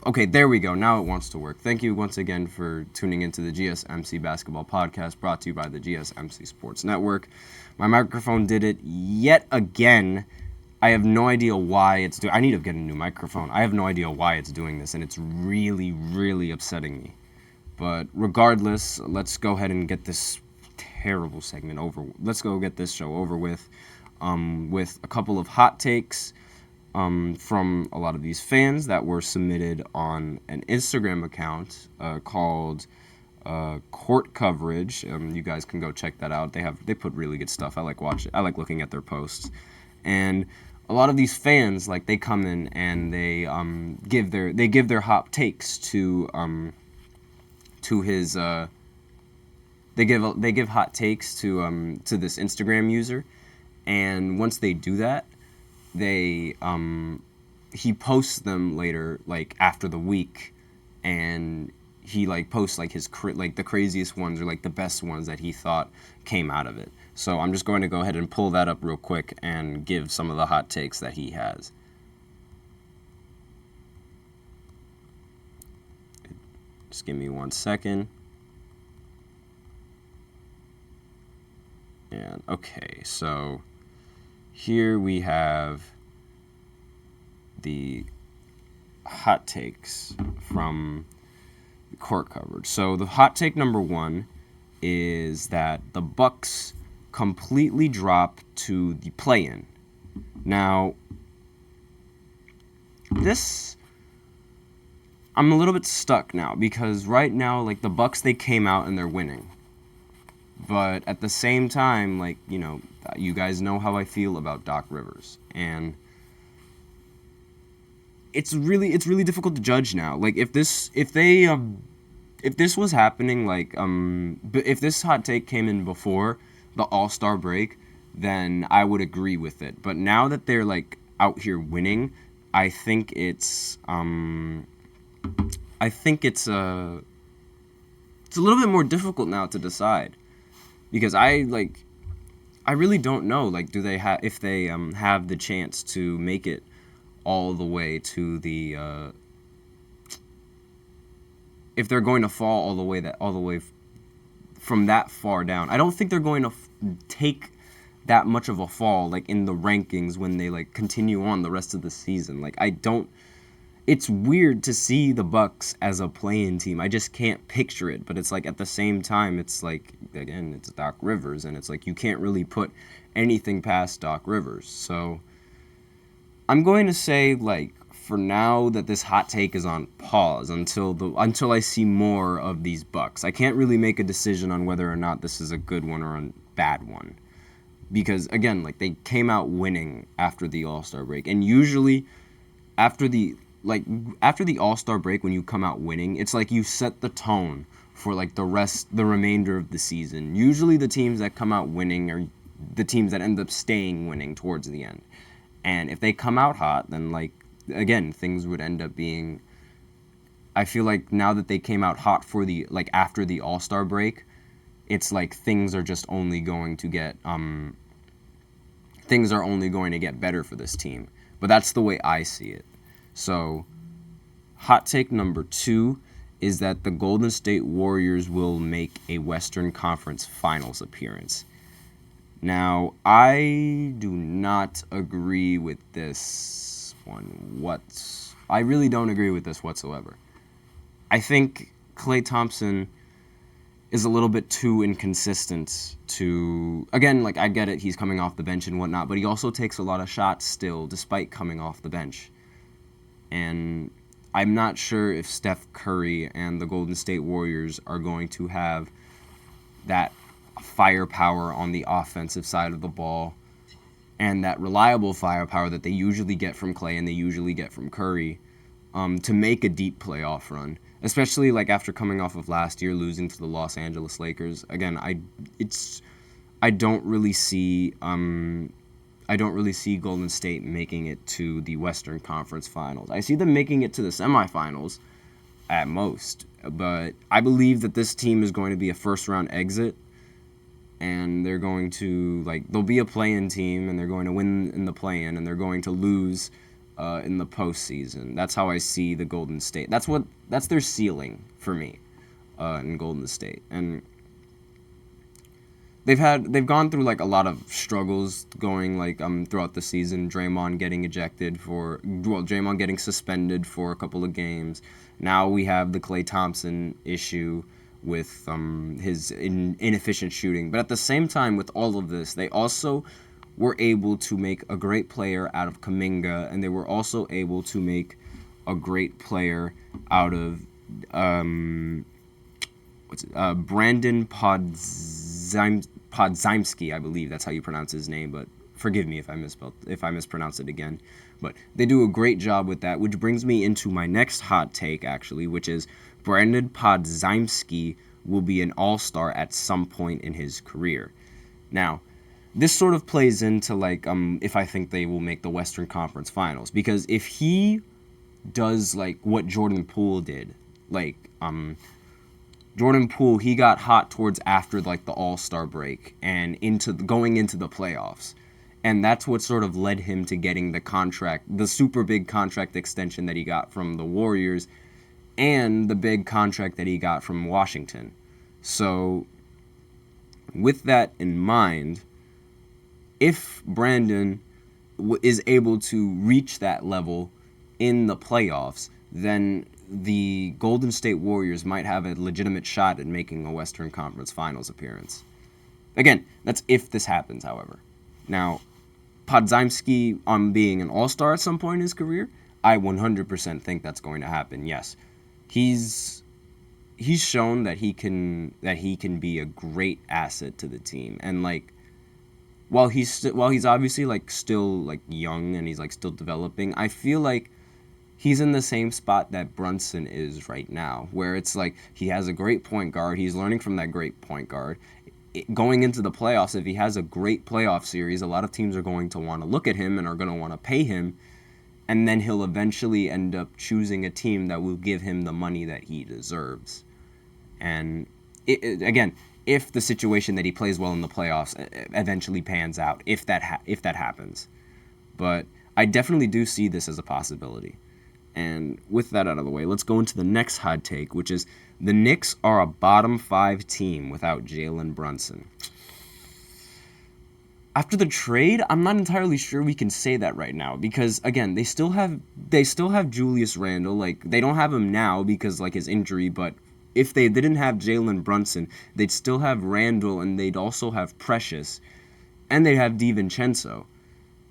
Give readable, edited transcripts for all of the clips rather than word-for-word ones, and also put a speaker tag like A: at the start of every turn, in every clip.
A: Okay, there we go. Now it wants to work. Thank you once again for tuning into the GSMC Basketball Podcast, brought to you by the GSMC Sports Network. My microphone did it yet again. I have no idea why it's doing. I need to get a new microphone. I have no idea why it's doing this, and it's really, really upsetting me. But regardless, let's go ahead and get this terrible segment over. Let's go get this show over with a couple of hot takes from a lot of these fans that were submitted on an Instagram account called Court Coverage. You guys can go check that out. They put really good stuff. I like looking at their posts, and a lot of these fans, like, they come in and they give their hot takes to his they give hot takes to this Instagram user, and once they do that, he posts them later, like after the week, and he like posts like the craziest ones or like the best ones that he thought came out of it. So I'm just going to go ahead and pull that up real quick and give some of the hot takes that he has. Just give me 1 second. And okay, so here we have the hot takes from the Court Coverage. So the hot take number 1 is that the Bucks completely drop to the play-in. Now, this, I'm a little bit stuck now, because right now, like, the Bucks, they came out and they're winning. But at the same time, like, you know, you guys know how I feel about Doc Rivers, and it's really difficult to judge now. Like, if this was happening, like, if this hot take came in before the All-Star break, then I would agree with it. But now that they're, like, out here winning, I think it's a little bit more difficult now to decide, because I really don't know, like, if they have the chance to make it all the way to the if they're going to fall all the way from that far down. I don't think they're going to take that much of a fall, like, in the rankings when they, like, continue on the rest of the season. Like, it's weird to see the Bucks as a play-in team. I just can't picture it. But it's like, at the same time, it's like, again, it's Doc Rivers, and it's like you can't really put anything past Doc Rivers. So I'm going to say, like, for now, that this hot take is on pause until I see more of these Bucks. I can't really make a decision on whether or not this is a good one or a bad one, because, again, like, they came out winning after the All-Star break, and usually after the All-Star break, when you come out winning, it's like you set the tone for, like, the remainder of the season. Usually the teams that come out winning are the teams that end up staying winning towards the end. And if they come out hot, then, like, again, things would end up being, I feel like now that they came out hot after the All-Star break, it's like things are only going to get better for this team. But that's the way I see it. So, hot take number 2 is that the Golden State Warriors will make a Western Conference Finals appearance. Now, I do not agree with this one. I really don't agree with this whatsoever. I think Klay Thompson is a little bit too inconsistent to, again, like, I get it, he's coming off the bench and whatnot, but he also takes a lot of shots still, despite coming off the bench. And I'm not sure if Steph Curry and the Golden State Warriors are going to have that firepower on the offensive side of the ball and that reliable firepower that they usually get from Klay and they usually get from Curry to make a deep playoff run, especially, like, after coming off of last year losing to the Los Angeles Lakers. Again, I don't really see Golden State making it to the Western Conference Finals. I see them making it to the semifinals at most, but I believe that this team is going to be a first-round exit, and they're going to, like, they'll be a play-in team, and they're going to win in the play-in, and they're going to lose in the postseason. That's how I see the Golden State. That's their ceiling for me in Golden State. And they've gone through like a lot of struggles going like throughout the season. Draymond getting suspended for a couple of games. Now we have the Klay Thompson issue with his inefficient shooting. But at the same time, with all of this, they also were able to make a great player out of Kuminga, and they were also able to make a great player out of Brandon Podzimski, I believe that's how you pronounce his name, but forgive me if I mispronounce it again. But they do a great job with that, which brings me into my next hot take, actually, which is Brandon Podzimski will be an all-star at some point in his career. Now, this sort of plays into like if I think they will make the Western Conference Finals, because if he does like what Jordan Poole did, like Jordan Poole, he got hot towards after like the All-Star break and going into the playoffs. And that's what sort of led him to getting the super big contract extension that he got from the Warriors and the big contract that he got from Washington. So with that in mind, if Brandon is able to reach that level in the playoffs, then the Golden State Warriors might have a legitimate shot at making a Western Conference Finals appearance. Again, that's if this happens, however. Now, Podzimski being an all-star at some point in his career, I 100% think that's going to happen, yes. He's shown that he can be a great asset to the team, and like while he's obviously like still like young and he's like still developing, I feel like he's in the same spot that Brunson is right now, where it's like he has a great point guard, he's learning from that great point guard. Going into the playoffs, if he has a great playoff series, a lot of teams are going to want to look at him and are going to want to pay him, and then he'll eventually end up choosing a team that will give him the money that he deserves. And again, if the situation that he plays well in the playoffs eventually pans out, if that happens. But I definitely do see this as a possibility. And with that out of the way, let's go into the next hot take, which is the Knicks are a bottom 5 team without Jalen Brunson. After the trade, I'm not entirely sure we can say that right now, because again, they still have Julius Randle. Like, they don't have him now because like his injury, but if they didn't have Jalen Brunson, they'd still have Randle, and they'd also have Precious, and they'd have DiVincenzo,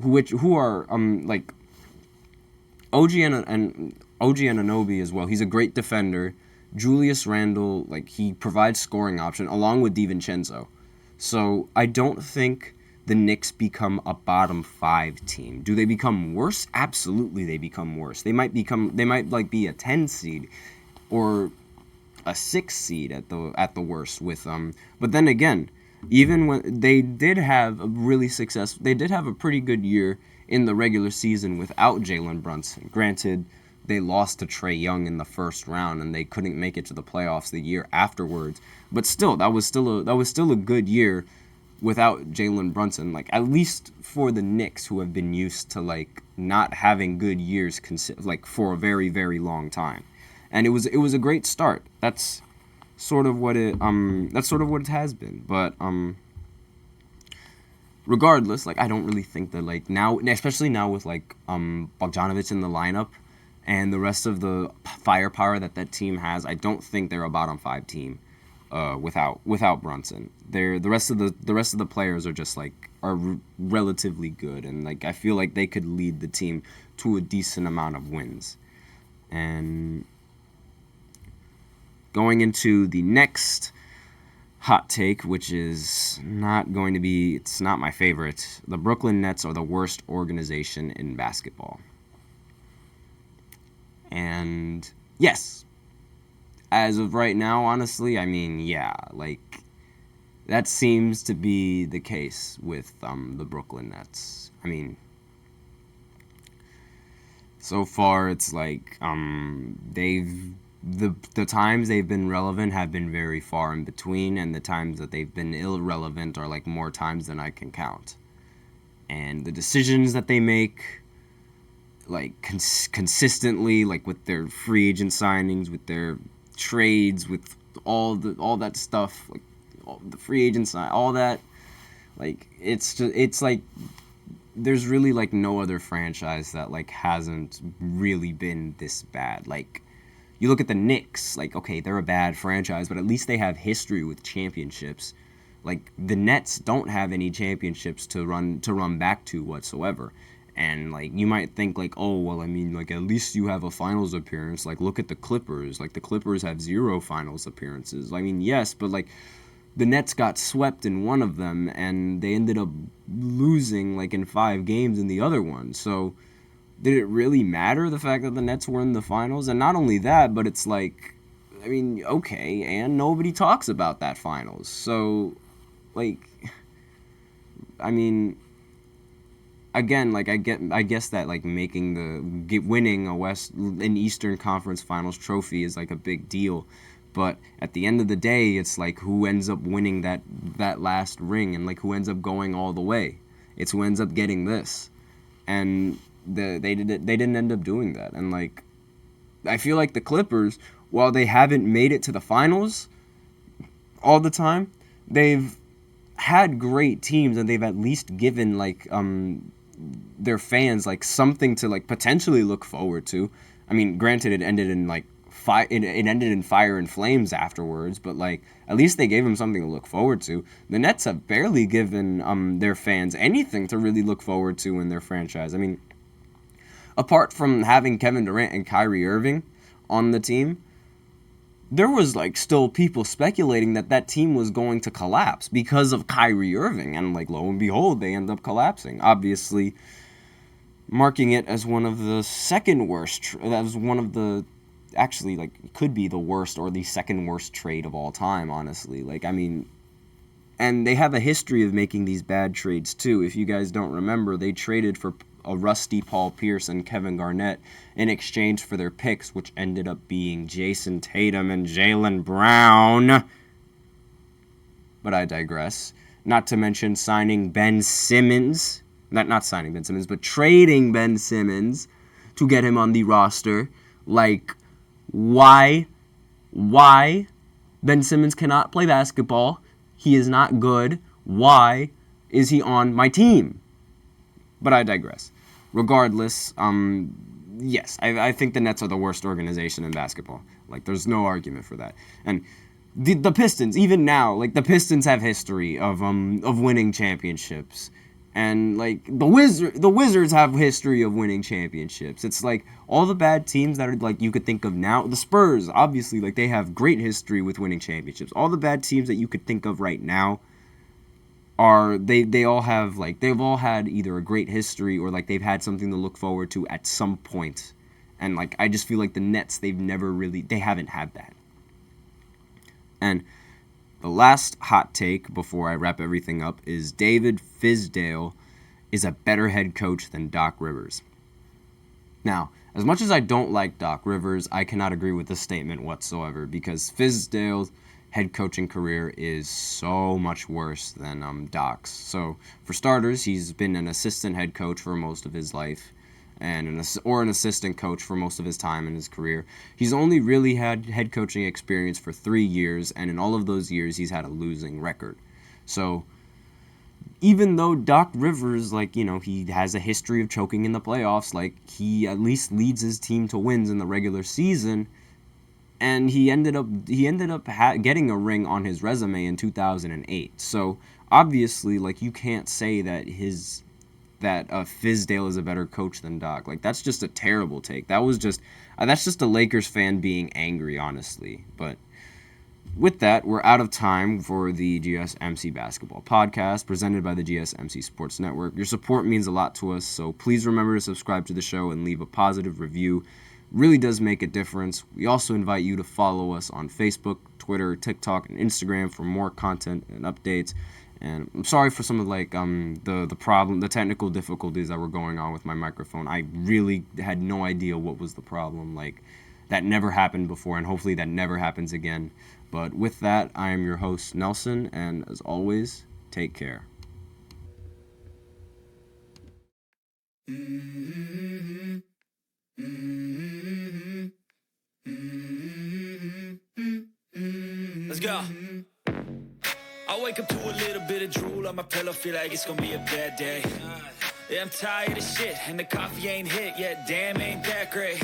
A: who are like OG Anunoby as well. He's a great defender. Julius Randle, like, he provides scoring option along with DiVincenzo. So I don't think the Knicks become a bottom 5 team. Do they become worse? Absolutely, they become worse. They might like be a 10 seed or a 6 seed at the worst with but then again, even when they did have a pretty good year in the regular season without Jalen Brunson. Granted, they lost to Trae Young in the first round and they couldn't make it to the playoffs the year afterwards. But still, that was still a good year without Jalen Brunson, like at least for the Knicks, who have been used to like not having good years like for a very, very long time. And it was a great start. That's sort of what it has been. But regardless, like I don't really think that like now, especially now with like Bogdanovic in the lineup and the rest of the firepower that team has, I don't think they're a bottom 5 team without Brunson. The rest of the players are just like relatively good, and like I feel like they could lead the team to a decent amount of wins. And going into the next hot take, which is it's not my favorite. The Brooklyn Nets are the worst organization in basketball. And yes, as of right now, honestly, I mean, yeah, like that seems to be the case with the Brooklyn Nets. I mean, so far it's like the times they've been relevant have been very far in between, and the times that they've been irrelevant are like more times than I can count. And the decisions that they make, like consistently, like with their free agent signings, with their trades, with all that stuff, like all the free agent sign, all that. Like it's like there's really like no other franchise that like hasn't really been this bad. Like you look at the Knicks, like okay, they're a bad franchise, but at least they have history with championships. Like the Nets don't have any championships to run back to whatsoever. And like you might think like, oh well, I mean like at least you have a finals appearance. Like look at the Clippers. Like the Clippers have 0 finals appearances. I mean yes, but like the Nets got swept in one of them and they ended up losing like in 5 games in the other one. So did it really matter the fact that the Nets were in the finals? And not only that, but it's like, I mean, okay, and nobody talks about that finals. So, like, I mean, again, like I guess that like winning an Eastern Conference Finals trophy is like a big deal. But at the end of the day, it's like who ends up winning that last ring and like who ends up going all the way. It's who ends up getting this. And they didn't end up doing that. And like I feel like the Clippers, while they haven't made it to the finals all the time, they've had great teams and they've at least given like their fans like something to like potentially look forward to. I mean, granted it ended in like it ended in fire and flames afterwards, but like at least they gave them something to look forward to. The Nets have barely given their fans anything to really look forward to in their franchise. I mean, apart from having Kevin Durant and Kyrie Irving on the team, there was like still people speculating that team was going to collapse because of Kyrie Irving, and like lo and behold, they end up collapsing. Obviously, marking it as one of the second worst. That was one of the actually like could be the worst or the second worst trade of all time. Honestly, like I mean, and they have a history of making these bad trades too. If you guys don't remember, they traded for a rusty Paul Pierce and Kevin Garnett in exchange for their picks, which ended up being Jason Tatum and Jaylen Brown. But I digress. Not to mention signing Ben Simmons. Not signing Ben Simmons, but trading Ben Simmons to get him on the roster. Like, why? Why? Ben Simmons cannot play basketball. He is not good. Why is he on my team? But I digress. Regardless, yes, I think the Nets are the worst organization in basketball. Like, there's no argument for that. And the Pistons, even now, like the Pistons have history of winning championships, and like the Wizards have history of winning championships. It's like all the bad teams that are like you could think of now. The Spurs, obviously, like they have great history with winning championships. All the bad teams that you could think of right now are they all have like they've all had either a great history or like they've had something to look forward to at some point. And like I just feel like the Nets, they haven't had that. And the last hot take before I wrap everything up is David Fizdale is a better head coach than Doc Rivers. Now, as much as I don't like Doc Rivers, I cannot agree with this statement whatsoever because Fizdale's head coaching career is so much worse than Doc's. So, for starters, he's been an assistant head coach for most of his life, and an assistant coach for most of his time in his career. He's only really had head coaching experience for 3 years, and in all of those years, he's had a losing record. So, even though Doc Rivers, like, you know, he has a history of choking in the playoffs, like, he at least leads his team to wins in the regular season, and he ended up getting a ring on his resume in 2008. So obviously, like you can't say that Fizdale is a better coach than Doc. Like that's just a terrible take. That's just a Lakers fan being angry, honestly. But with that, we're out of time for the GSMC Basketball Podcast presented by the GSMC Sports Network. Your support means a lot to us, so please remember to subscribe to the show and leave a positive review. Really does make a difference. We also invite you to follow us on Facebook, Twitter, TikTok, and Instagram for more content and updates. And I'm sorry for some of like the technical difficulties that were going on with my microphone. I really had no idea what was the problem. Like that never happened before, and hopefully that never happens again. But with that, I am your host, Nelson, and as always, take care.
B: Let's go. I wake up to a little bit of drool on my pillow, feel like it's gonna be a bad day. Yeah, I'm tired of shit, and the coffee ain't hit yet, damn, ain't that great.